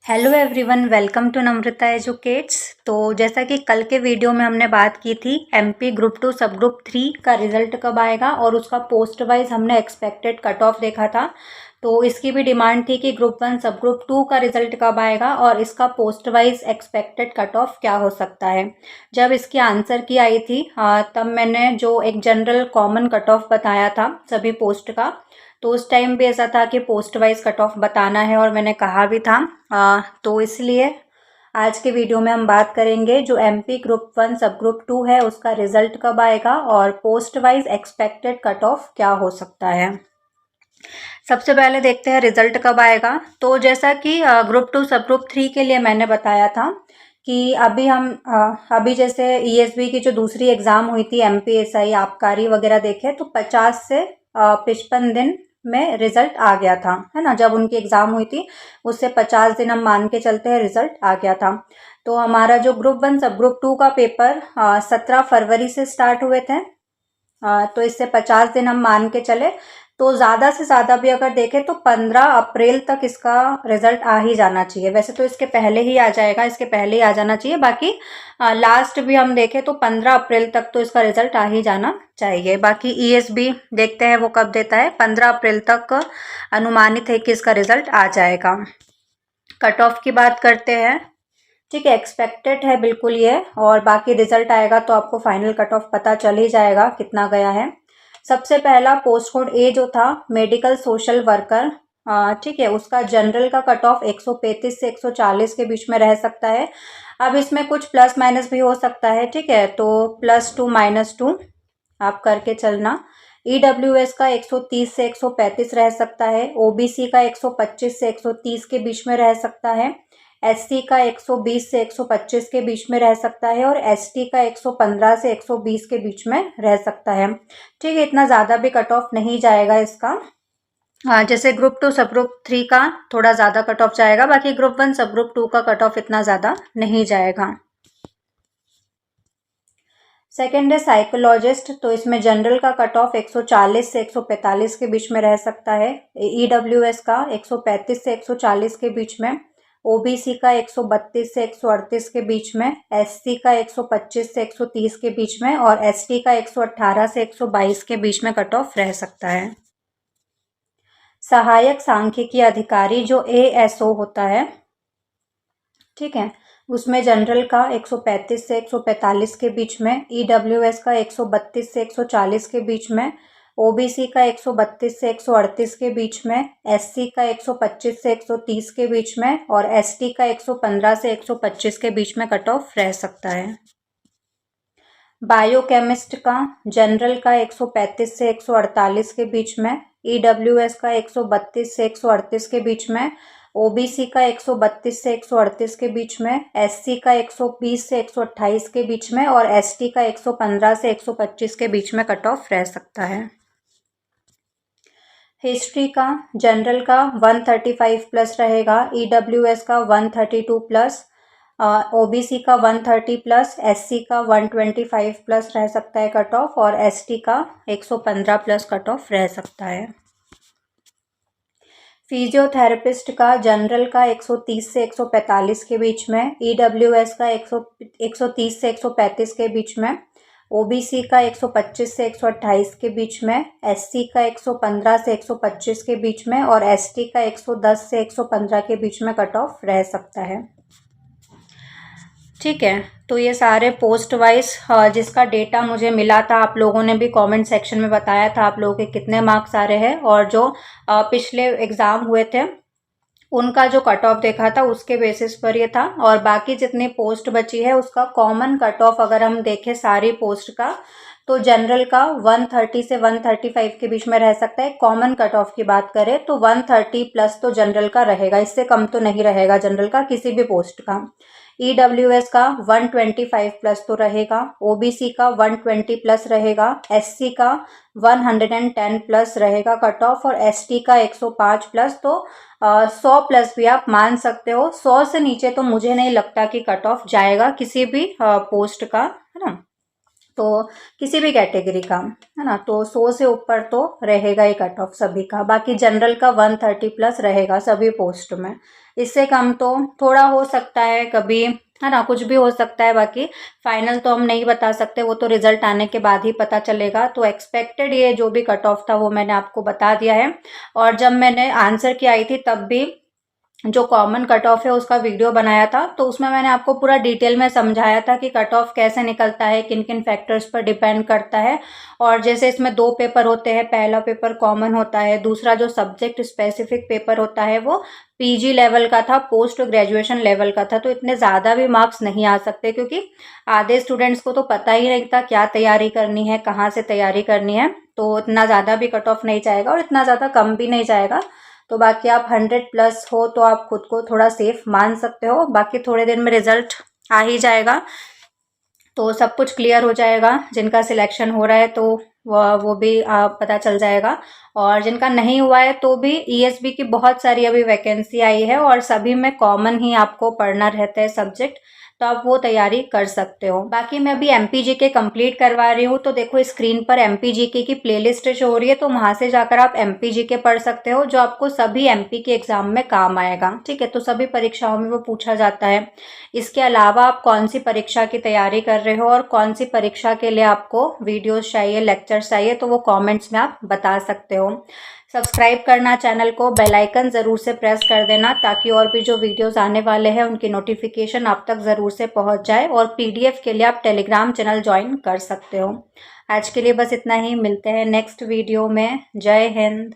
Hello everyone, welcome to Namrata educates. तो जैसा कि कल के वीडियो में हमने बात की थी एमपी ग्रुप 2 सब ग्रुप 3 का रिजल्ट कब आएगा और उसका पोस्ट वाइज हमने एक्सपेक्टेड कट ऑफ देखा था। तो इसकी भी डिमांड थी कि ग्रुप 1 सब ग्रुप 2 का रिजल्ट कब आएगा और इसका post wise expected cut off क्या हो सकता है। जब इसकी आंसर की आई थी तब मैंने जो एक जनरल कॉमन कट ऑफ बताया था सभी पोस्ट का, तो उस टाइम भी ऐसा था कि पोस्ट वाइज कट ऑफ बताना है और मैंने कहा भी था। तो इसलिए आज के वीडियो में हम बात करेंगे जो एमपी ग्रुप 1 सब ग्रुप 2 है उसका रिजल्ट कब आएगा और post wise expected cut off क्या हो सकता है। सबसे पहले देखते हैं रिजल्ट कब आएगा। तो जैसा कि ग्रुप 2 सब ग्रुप 3 के लिए मैंने बताया था कि अभी जैसे ईएसबी की जो दूसरी एग्ज़ाम हुई थी एमपीएसआई आबकारी वगैरह देखे तो 50 से 55 दिन में रिजल्ट आ गया था, है ना। जब उनकी एग्ज़ाम हुई थी उससे 50 दिन हम मान के चलते हैं रिजल्ट आ गया था। तो हमारा जो ग्रुप 1 सब ग्रुप 2 का पेपर 17 फरवरी से स्टार्ट हुए थे। तो इससे 50 दिन हम मान के चले तो ज़्यादा से ज़्यादा भी अगर देखें तो 15 अप्रैल तक इसका रिजल्ट आ ही जाना चाहिए। वैसे तो इसके पहले ही आ जाएगा, इसके पहले ही आ जाना चाहिए, बाकी लास्ट भी हम देखें तो 15 अप्रैल तक तो इसका रिजल्ट आ ही जाना चाहिए। बाकी ईएसबी देखते हैं वो कब देता है, 15 अप्रैल तक अनुमानित है कि इसका रिजल्ट आ जाएगा। कट ऑफ की बात करते हैं, ठीक है, एक्सपेक्टेड है बिल्कुल ये, और बाकी रिजल्ट आएगा तो आपको फाइनल कट ऑफ पता चल ही जाएगा कितना गया है। सबसे पहला पोस्ट कोड ए जो था मेडिकल सोशल वर्कर, ठीक है, उसका जनरल का कट ऑफ 135 से 140 के बीच में रह सकता है। अब इसमें कुछ प्लस माइनस भी हो सकता है, ठीक है, तो +2 -2 आप करके चलना। ईडब्ल्यूएस का 130 से 135 रह सकता है। ओबीसी का 125 से 130 के बीच में रह सकता है। एससी का 120 से 125 के बीच में रह सकता है और एसटी का 115 से 120 के बीच में रह सकता है। ठीक है, इतना ज़्यादा भी कट ऑफ नहीं जाएगा इसका। जैसे ग्रुप 2 सब ग्रुप 3 का थोड़ा ज़्यादा कट ऑफ जाएगा, बाकी ग्रुप 1 सब ग्रुप 2 का कट ऑफ इतना ज़्यादा नहीं जाएगा। सेकेंड है साइकोलॉजिस्ट, तो इसमें जनरल का कट ऑफ 140 से 145 के बीच में रह सकता है। ईडब्ल्यूएस का 135 से 140 के बीच में। ओबीसी का 132 से 138 के बीच में। एससी का 125 से 130 के बीच में और एसटी का 118 से 122 के बीच में कट ऑफ रह सकता है। सहायक सांख्यिकी अधिकारी जो एएसओ होता है, ठीक है, उसमें जनरल का 135 से 145 के बीच में। ईडब्ल्यूएस का 132 से 140 के बीच में। ओबीसी का 132 से 138 के बीच में। एससी का 125 से 130 के बीच में और एसटी का 115 से 125 के बीच में कट ऑफ रह सकता है। बायोकेमिस्ट का जनरल का 135 से 148 के बीच में। ईडब्ल्यूएस का 132 से 138 के बीच में। ओबीसी का 132 से 138 के बीच में। एससी का 120 से 128 के बीच में और एसटी का 115 से 125 के बीच में कट ऑफ रह सकता है। हिस्ट्री का जनरल का 135 प्लस रहेगा। ईडब्ल्यूएस का 132 प्लस। ओबीसी का 130 प्लस। एससी का 125 प्लस रह सकता है कट ऑफ और एसटी का 115 प्लस कट ऑफ रह सकता है। फिजियोथेरेपिस्ट का जनरल का 130 से 145 के बीच में। ईडब्ल्यूएस का 130 से 135 के बीच में। ओबीसी का 125 से 128 के बीच में। एससी का 115 से 125 के बीच में और एसटी का 110 से 115 के बीच में कट ऑफ रह सकता है। ठीक है, तो ये सारे पोस्ट वाइज जिसका डेटा मुझे मिला था, आप लोगों ने भी कमेंट सेक्शन में बताया था आप लोगों के कितने मार्क्स आ रहे हैं और जो पिछले एग्ज़ाम हुए थे उनका जो कट ऑफ देखा था उसके बेसिस पर ये था। और बाकी जितनी पोस्ट बची है उसका कॉमन कट ऑफ अगर हम देखें सारी पोस्ट का तो जनरल का 130 से 135 के बीच में रह सकता है। कॉमन कट ऑफ की बात करें तो 130 प्लस तो जनरल का रहेगा, इससे कम तो नहीं रहेगा जनरल का किसी भी पोस्ट का। ईडब्ल्यूएस का 125 प्लस तो रहेगा। ओबीसी का 120 प्लस रहेगा। एससी का 110 प्लस रहेगा कट ऑफ और एसटी का 105 प्लस। तो 100 प्लस भी आप मान सकते हो। 100 से नीचे तो मुझे नहीं लगता कि कट ऑफ जाएगा किसी भी पोस्ट का, है ना। तो किसी भी कैटेगरी का, है ना, तो 100 से ऊपर तो रहेगा ही कट ऑफ सभी का। बाकी जनरल का 130 प्लस रहेगा सभी पोस्ट में। इससे कम तो थोड़ा हो सकता है कभी, है ना, कुछ भी हो सकता है। बाकी फाइनल तो हम नहीं बता सकते, वो तो रिजल्ट आने के बाद ही पता चलेगा। तो एक्सपेक्टेड ये जो भी कट ऑफ था वो मैंने आपको बता दिया है। और जब मैंने आंसर की आई थी तब भी जो कॉमन कट ऑफ है उसका वीडियो बनाया था, तो उसमें मैंने आपको पूरा डिटेल में समझाया था कि कट ऑफ कैसे निकलता है, किन किन फैक्टर्स पर डिपेंड करता है। और जैसे इसमें 2 पेपर होते हैं, पहला पेपर कॉमन होता है, दूसरा जो सब्जेक्ट स्पेसिफिक पेपर होता है वो पीजी लेवल का था, पोस्ट ग्रेजुएशन लेवल का था। तो इतने ज़्यादा भी मार्क्स नहीं आ सकते, क्योंकि आधे स्टूडेंट्स को तो पता ही नहीं था क्या तैयारी करनी है, कहाँ से तैयारी करनी है। तो इतना ज़्यादा भी कट ऑफ नहीं जाएगा और इतना ज़्यादा कम भी नहीं जाएगा। तो बाकी आप 100 प्लस हो तो आप खुद को थोड़ा सेफ मान सकते हो। बाकी थोड़े दिन में रिजल्ट आ ही जाएगा, तो सब कुछ क्लियर हो जाएगा। जिनका सिलेक्शन हो रहा है तो वो भी पता चल जाएगा। और जिनका नहीं हुआ है तो भी ईएसबी की बहुत सारी अभी वैकेंसी आई है और सभी में कॉमन ही आपको पढ़ना रहता है सब्जेक्ट, तो आप वो तैयारी कर सकते हो। बाकी मैं अभी एमपीजीके कंप्लीट करवा रही हूँ, तो देखो स्क्रीन पर एमपीजीके की प्लेलिस्ट शो हो रही है, तो वहाँ से जाकर आप एमपीजीके पढ़ सकते हो, जो आपको सभी एमपी के एग्जाम में काम आएगा। ठीक है, तो सभी परीक्षाओं में वो पूछा जाता है। इसके अलावा आप कौन सी परीक्षा की तैयारी कर रहे हो और कौन सी परीक्षा के लिए आपको वीडियोस चाहिए, लेक्चर्स चाहिए, तो वो कमेंट्स में आप बता सकते हो। सब्सक्राइब करना चैनल को, बेल आइकन ज़रूर से प्रेस कर देना, ताकि और भी जो वीडियोस आने वाले हैं उनकी नोटिफिकेशन आप तक ज़रूर से पहुंच जाए। और पीडीएफ के लिए आप टेलीग्राम चैनल ज्वाइन कर सकते हो। आज के लिए बस इतना ही, मिलते हैं नेक्स्ट वीडियो में। जय हिंद।